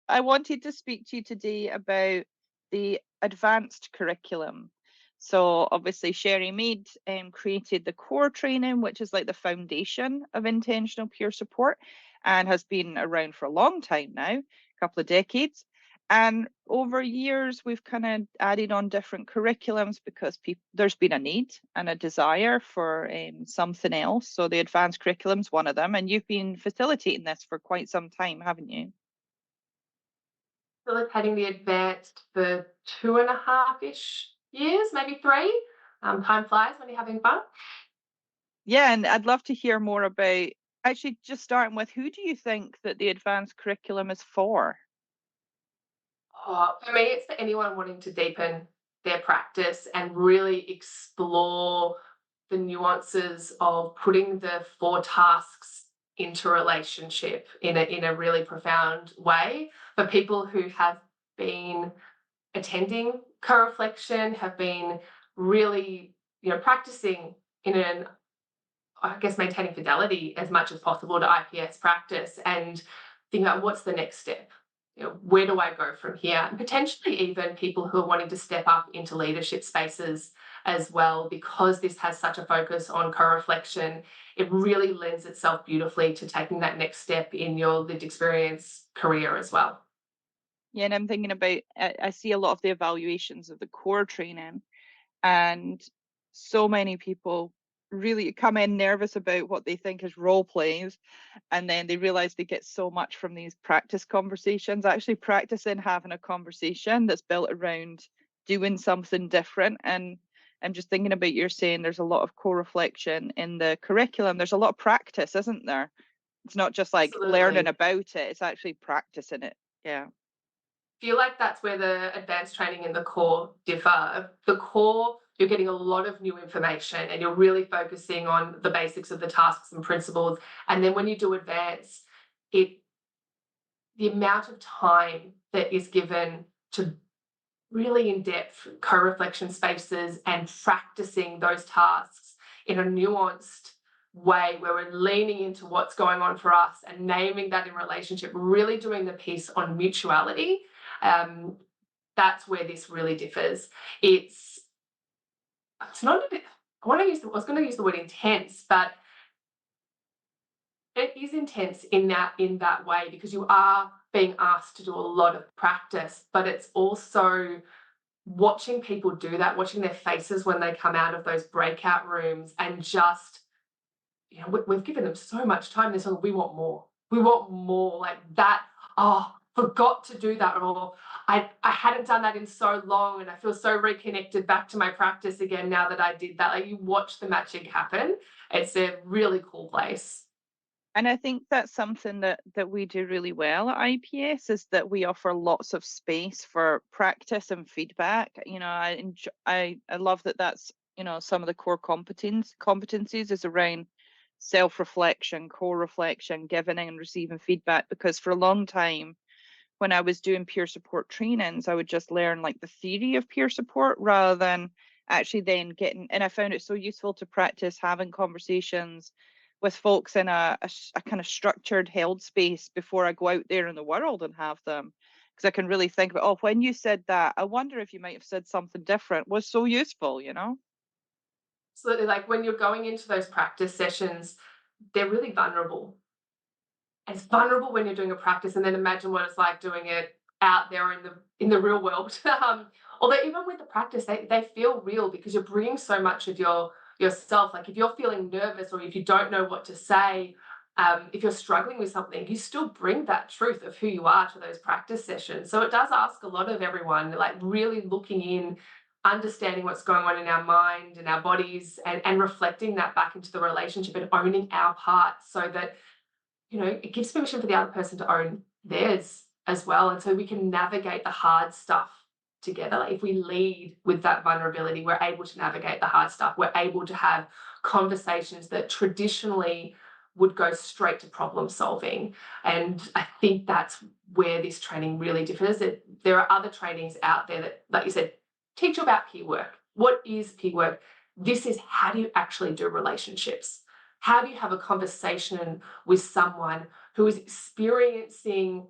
I wanted to speak to you today about the advanced curriculum. So obviously Sherry Mead created the core training, which is like the foundation of intentional peer support and has been around for a long time now, a couple of decades. And over years, we've kind of added on different curriculums because there's been a need and a desire for something else. So the advanced curriculum's one of them, and you've been facilitating this for quite some time, haven't you? Facilitating the advanced for 2.5-ish years, maybe 3. Time flies when you're having fun. Yeah, and I'd love to hear more about actually just starting with who do you think that the advanced curriculum is for? Oh, for me, it's for anyone wanting to deepen their practice and really explore the nuances of putting the 4 tasks into relationship in a really profound way. For people who have been attending co-reflection, have been really, practicing in an, I guess, maintaining fidelity as much as possible to IPS practice and think about what's the next step. Where do I go from here? And potentially even people who are wanting to step up into leadership spaces as well, because this has such a focus on co-reflection. It really lends itself beautifully to taking that next step in your lived experience career as well. Yeah, and I'm thinking about I see a lot of the evaluations of the core training, and so many people really come in nervous about what they think is role plays, and then they realize they get so much from these practice conversations. Actually, practicing having a conversation that's built around doing something different. And I'm just thinking about you're saying there's a lot of co-reflection in the curriculum. There's a lot of practice, isn't there? It's not just like learning Absolutely. about it, it's actually practicing it. Yeah. Feel like that's where the advanced training and the core differ. The core, you're getting a lot of new information and you're really focusing on the basics of the tasks and principles. And then when you do advance, it the amount of time that is given to really in-depth co-reflection spaces and practicing those tasks in a nuanced way where we're leaning into what's going on for us and naming that in relationship, really doing the piece on mutuality. um, that's where this really differs. It's not a bit, I was going to use the word intense, but it is intense in that way because you are being asked to do a lot of practice, but it's also watching people do that, watching their faces when they come out of those breakout rooms and just, we've given them so much time. They're saying, we want more. We want more like that. Oh, forgot to do that. Or I hadn't done that in so long and I feel so reconnected back to my practice again now that I did that. Like you watch the magic happen. It's a really cool place. And I think that's something that we do really well at IPS is that we offer lots of space for practice and feedback. I love that that's, some of the core competencies is around self-reflection, core reflection, giving and receiving feedback. Because for a long time, when I was doing peer support trainings, I would just learn like the theory of peer support rather than actually then getting, and I found it so useful to practice having conversations with folks in a kind of structured held space before I go out there in the world and have them. Because I can really think about, oh, when you said that, I wonder if you might have said something different was so useful. Absolutely. Like when you're going into those practice sessions, they're really vulnerable. It's vulnerable when you're doing a practice, and then imagine what it's like doing it out there in the real world. Although even with the practice, they feel real because you're bringing so much of yourself. Like if you're feeling nervous or if you don't know what to say, if you're struggling with something, you still bring that truth of who you are to those practice sessions. So it does ask a lot of everyone, like really looking in, understanding what's going on in our mind and our bodies, and reflecting that back into the relationship and owning our part so that it gives permission for the other person to own theirs as well. And so we can navigate the hard stuff together. Like if we lead with that vulnerability, we're able to navigate the hard stuff. We're able to have conversations that traditionally would go straight to problem solving. And I think that's where this training really differs. There are other trainings out there that, like you said, teach you about peer work. What is peer work? This is how do you actually do relationships? How do you have a conversation with someone who is experiencing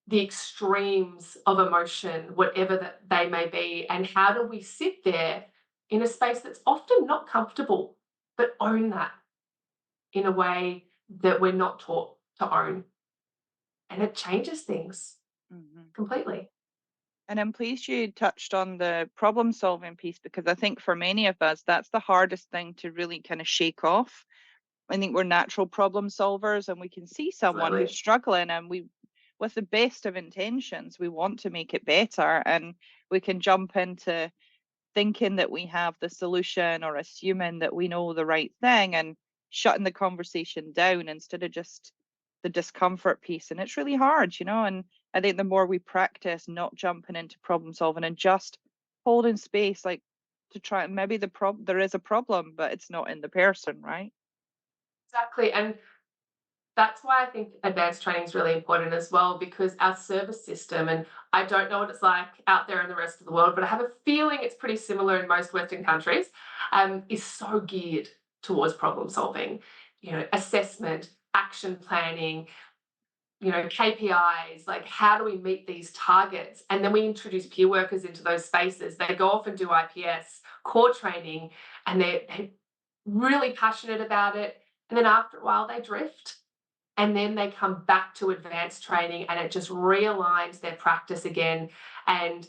the extremes of emotion, whatever that they may be, and how do we sit there in a space that's often not comfortable, but own that in a way that we're not taught to own. And it changes things Mhm. completely. And I'm pleased you touched on the problem solving piece because I think for many of us, that's the hardest thing to really kind of shake off. I think we're natural problem solvers and we can see someone who's Absolutely. struggling and we, with the best of intentions, we want to make it better and we can jump into thinking that we have the solution or assuming that we know the right thing and shutting the conversation down instead of just the discomfort piece. And it's really hard, you know. And I think the more we practice not jumping into problem solving and just holding space, like to try, maybe there is a problem, but it's not in the person, right? Exactly. And that's why I think advanced training is really important as well, because our service system, and I don't know what it's like out there in the rest of the world, but I have a feeling it's pretty similar in most Western countries, is so geared towards problem solving, assessment, action planning, KPIs, like how do we meet these targets? And then we introduce peer workers into those spaces. They go off and do IPS, core training, and they're really passionate about it. And then after a while, they drift and then they come back to advanced training and it just realigns their practice again and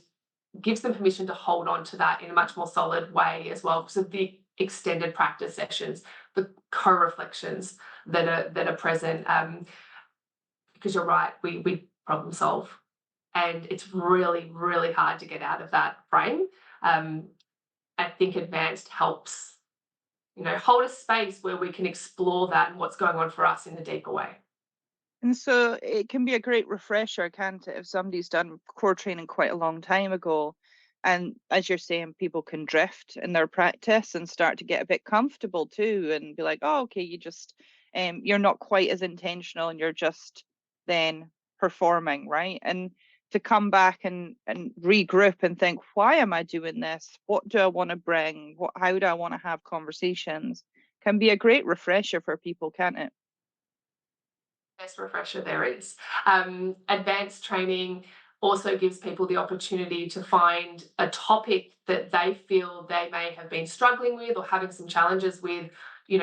gives them permission to hold on to that in a much more solid way as well. So the extended practice sessions, the co-reflections that are present, because you're right, we problem solve, and it's really really hard to get out of that frame. Um, I think advanced helps, hold a space where we can explore that and what's going on for us in a deeper way. And so it can be a great refresher, can't it, if somebody's done core training quite a long time ago. And as you're saying, people can drift in their practice and start to get a bit comfortable too and be like, oh, okay, you're not quite as intentional and you're just then performing, right? And to come back and regroup and think, why am I doing this? What do I want to bring? How do I want to have conversations? Can be a great refresher for people, can't it? Best refresher there is. Advanced training also gives people the opportunity to find a topic that they feel they may have been struggling with or having some challenges with,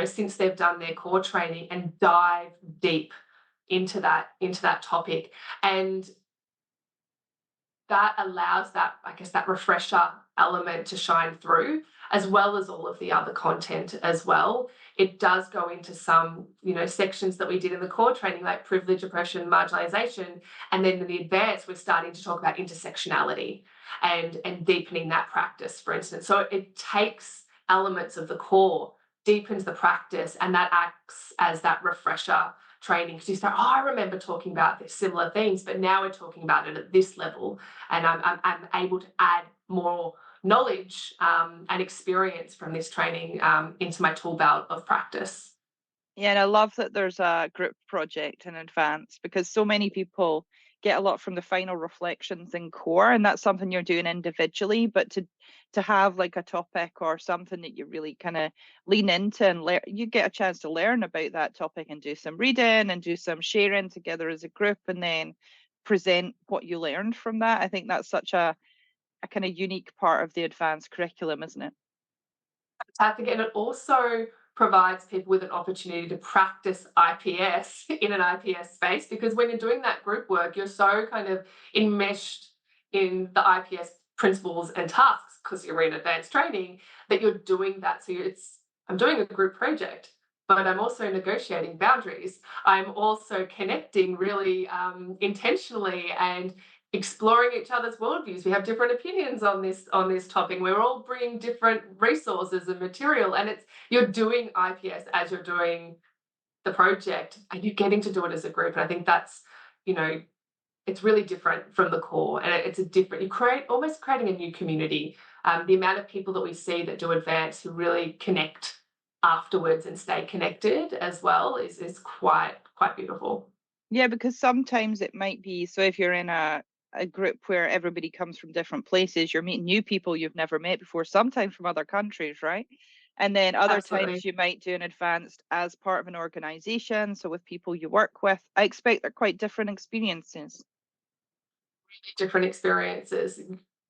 since they've done their core training, and dive deep into that topic. And that allows that, I guess, that refresher element to shine through, as well as all of the other content as well. It does go into some, sections that we did in the core training, like privilege, oppression, marginalization. And then in the advanced, we're starting to talk about intersectionality and deepening that practice, for instance. So it takes elements of the core, deepens the practice, and that acts as that refresher training, because you start, oh, I remember talking about this similar things, but now we're talking about it at this level, and I'm able to add more knowledge, and experience from this training, into my tool belt of practice. Yeah, and I love that there's a group project in advance because so many people get a lot from the final reflections in core, and that's something you're doing individually. But to have like a topic or something that you really kind of lean into and you get a chance to learn about that topic and do some reading and do some sharing together as a group, and then present what you learned from that. I think that's such a kind of unique part of the advanced curriculum, isn't it? Fantastic, and it also provides people with an opportunity to practice IPS in an IPS space, because when you're doing that group work, you're so kind of enmeshed in the IPS principles and tasks because you're in advanced training, that you're doing that. So I'm doing a group project, but I'm also negotiating boundaries. I'm also connecting really, intentionally, and exploring each other's worldviews. We have different opinions on this topic. We're all bringing different resources and material, and you're doing IPS as you're doing the project, and you're getting to do it as a group. And I think that's, you know, it's really different from the core, and it's a different. You creating a new community. The amount of people that we see that do advance who really connect afterwards and stay connected as well is quite beautiful. Yeah, because sometimes it might be so if you're in a group where everybody comes from different places, you're meeting new people you've never met before, sometimes from other countries, right? And then other times Absolutely. you might do an advanced as part of an organization, so with people you work with. I expect they're quite different experiences. different experiences.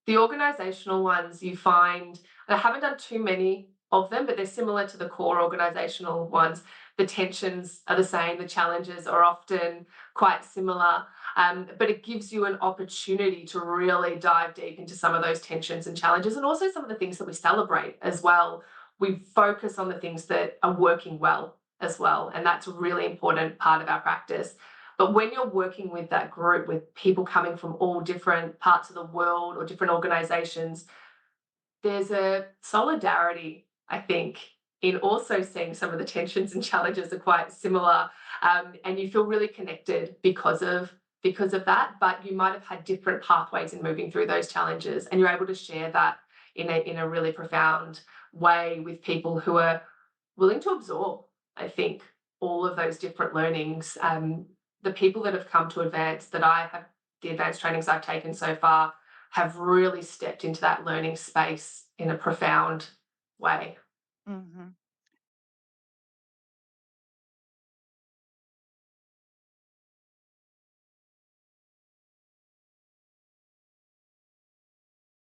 The organizational ones you find, and I haven't done too many of them, but they're similar to the core organizational ones. The tensions are the same, the challenges are often quite similar, but it gives you an opportunity to really dive deep into some of those tensions and challenges, and also some of the things that we celebrate as well. We focus on the things that are working well as well, and that's a really important part of our practice. But when you're working with that group, with people coming from all different parts of the world or different organizations, there's a solidarity, I think, in also seeing some of the tensions and challenges are quite similar, and you feel really connected because of that. But you might have had different pathways in moving through those challenges, and you're able to share that in a really profound way with people who are willing to absorb, I think, all of those different learnings. The people that have come to advance that I have, the advanced trainings I've taken so far, have really stepped into that learning space in a profound way. Mhm.